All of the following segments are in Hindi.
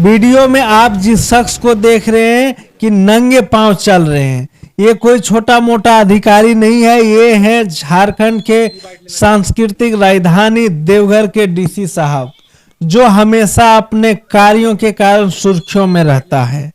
वीडियो में आप जिस शख्स को देख रहे हैं कि नंगे पांव चल रहे हैं, ये कोई छोटा मोटा अधिकारी नहीं है। ये है झारखंड के सांस्कृतिक राजधानी देवघर के डीसी साहब, जो हमेशा अपने कार्यों के कारण सुर्खियों में रहता है।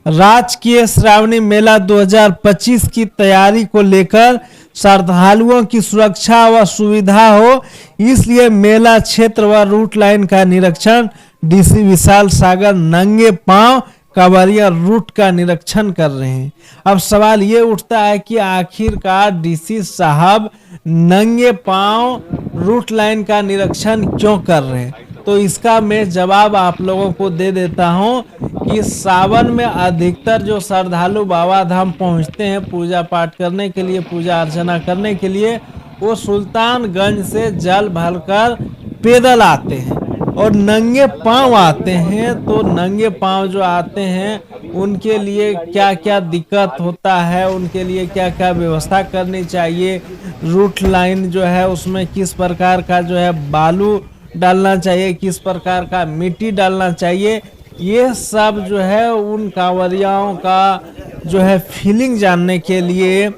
राजकीय श्रावणी मेला 2025 की तैयारी को लेकर श्रद्धालुओं की सुरक्षा व सुविधा हो, इसलिए मेला क्षेत्र व रूट लाइन का निरीक्षण डीसी विशाल सागर नंगे पांव कांवरिया रूट का निरीक्षण कर रहे हैं। अब सवाल ये उठता है कि आखिरकार डीसी साहब नंगे पांव रूट लाइन का निरीक्षण क्यों कर रहे हैं, तो इसका मैं जवाब आप लोगों को दे देता हूं कि सावन में अधिकतर जो श्रद्धालु बाबा धाम पहुंचते हैं पूजा पाठ करने के लिए, पूजा अर्चना करने के लिए, वो सुल्तानगंज से जल भरकर पैदल आते हैं और नंगे पांव आते हैं। तो नंगे पांव जो आते हैं उनके लिए क्या क्या दिक्कत होता है, उनके लिए क्या क्या व्यवस्था करनी चाहिए, रूट लाइन जो है उसमें किस प्रकार का जो है बालू डालना चाहिए, किस प्रकार का मिट्टी डालना चाहिए, ये सब जो है उन कांवरियाओं का जो है फीलिंग जानने के लिए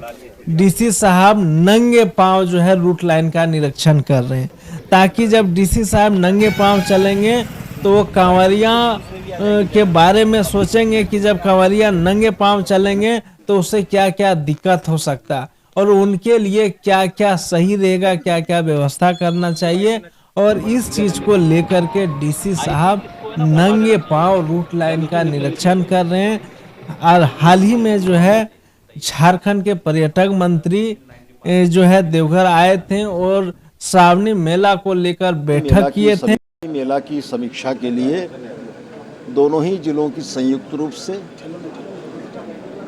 डीसी साहब नंगे पांव जो है रूट लाइन का निरीक्षण कर रहे हैं, ताकि जब डीसी साहब नंगे पांव चलेंगे तो वो कांवरिया के बारे में सोचेंगे कि जब कांवरिया नंगे पांव चलेंगे तो उससे क्या क्या दिक्कत हो सकता और उनके लिए क्या क्या सही रहेगा, क्या क्या व्यवस्था करना चाहिए। और इस चीज को लेकर के डीसी साहब नंगे पांव रूट लाइन का निरीक्षण कर रहे हैं। और हाल ही में जो है झारखंड के पर्यटक मंत्री जो है देवघर आए थे और श्रावणी मेला को लेकर बैठक किए थे। मेला की समीक्षा के लिए दोनों ही जिलों की संयुक्त रूप से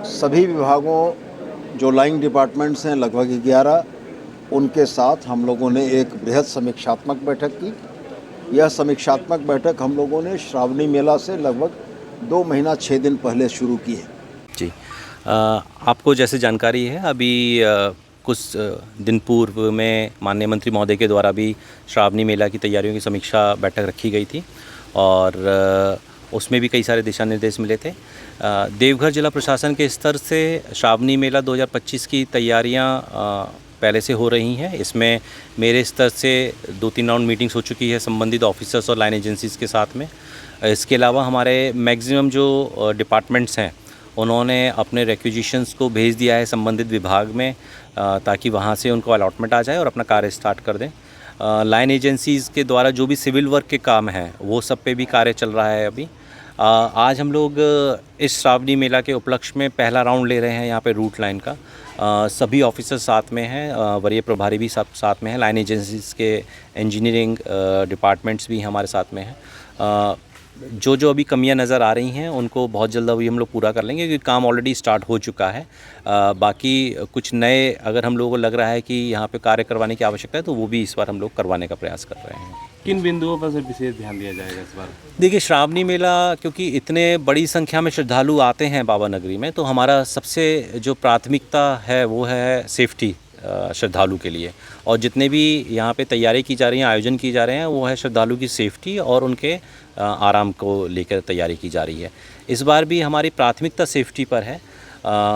सभी विभागों जो लाइन डिपार्टमेंट्स हैं लगभग 11, उनके साथ हम लोगों ने एक बृहद समीक्षात्मक बैठक की। यह समीक्षात्मक बैठक हम लोगों ने श्रावणी मेला से लगभग 2 महीना 6 दिन पहले शुरू की है। जी, आपको जैसे जानकारी है, अभी कुछ दिन पूर्व में माननीय मंत्री महोदय के द्वारा भी श्रावणी मेला की तैयारियों की समीक्षा बैठक रखी गई थी और उसमें भी कई सारे दिशा निर्देश मिले थे। देवघर जिला प्रशासन के स्तर से श्रावणी मेला 2025 की तैयारियां पहले से हो रही हैं। इसमें मेरे स्तर से 2-3 राउंड मीटिंग्स हो चुकी है संबंधित ऑफिसर्स और लाइन एजेंसीज़ के साथ में। इसके अलावा हमारे मैक्सिमम जो डिपार्टमेंट्स हैं उन्होंने अपने रिक्विजिशंस को भेज दिया है संबंधित विभाग में, ताकि वहाँ से उनको अलॉटमेंट आ जाए और अपना कार्य स्टार्ट कर दें। लाइन एजेंसीज़ के द्वारा जो भी सिविल वर्क के काम हैं वो सब पे भी कार्य चल रहा है अभी। आज हम लोग इस श्रावणी मेला के उपलक्ष्य में पहला राउंड ले रहे हैं यहाँ पे रूट लाइन का। सभी ऑफिसर साथ में हैं, वरीय प्रभारी भी सब साथ में हैं, लाइन एजेंसीज़ के इंजीनियरिंग डिपार्टमेंट्स भी हमारे साथ में हैं। जो जो अभी कमियां नज़र आ रही हैं उनको बहुत जल्द अभी हम लोग पूरा कर लेंगे, क्योंकि काम ऑलरेडी स्टार्ट हो चुका है। बाकी कुछ नए अगर हम लोगों को लग रहा है कि यहाँ पे कार्य करवाने की आवश्यकता है तो वो भी इस बार हम लोग करवाने का प्रयास कर रहे हैं। किन बिंदुओं पर विशेष ध्यान दिया जाएगा इस बार? देखिए, श्रावणी मेला क्योंकि इतने बड़ी संख्या में श्रद्धालु आते हैं बाबा नगरी में, तो हमारा सबसे जो प्राथमिकता है वो है सेफ्टी श्रद्धालु के लिए। और जितने भी यहाँ पे तैयारी की जा रही हैं, आयोजन की जा रहे हैं, वो है श्रद्धालु की सेफ्टी और उनके आराम को लेकर तैयारी की जा रही है। इस बार भी हमारी प्राथमिकता सेफ्टी पर है।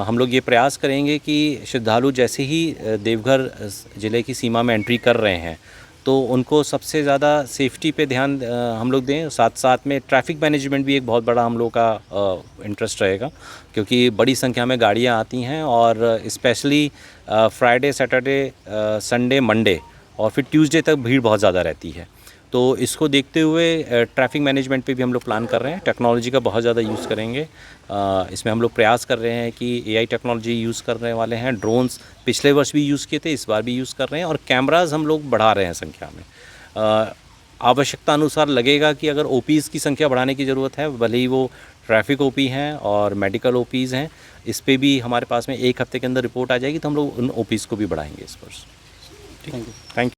हम लोग ये प्रयास करेंगे कि श्रद्धालु जैसे ही देवघर ज़िले की सीमा में एंट्री कर रहे हैं तो उनको सबसे ज़्यादा सेफ्टी पे ध्यान हम लोग दें। साथ साथ में ट्रैफिक मैनेजमेंट भी एक बहुत बड़ा हम लोग का इंटरेस्ट रहेगा, क्योंकि बड़ी संख्या में गाड़ियाँ आती हैं और specially Friday, Saturday, Sunday, Monday और फिर ट्यूसडे तक भीड़ बहुत ज़्यादा रहती है। तो इसको देखते हुए ट्रैफिक मैनेजमेंट पे भी हम लोग प्लान कर रहे हैं। टेक्नोलॉजी का बहुत ज़्यादा यूज़ करेंगे। इसमें हम लोग प्रयास कर रहे हैं कि एआई टेक्नोलॉजी यूज़ करने वाले हैं। ड्रोन्स पिछले वर्ष भी यूज़ किए थे, इस बार भी यूज़ कर रहे हैं और कैमराज हम लोग बढ़ा रहे हैं संख्या में। आवश्यकता अनुसार लगेगा कि अगर ओपीज़ की संख्या बढ़ाने की ज़रूरत है, भले ही वो ट्रैफिक ओपी हैं और मेडिकल ओपीज़ हैं, इस पर भी हमारे पास में 1 हफ्ते के अंदर रिपोर्ट आ जाएगी तो हम लोग उन ओपीज़ को भी बढ़ाएंगे इस वर्ष। Thank you. Thank you.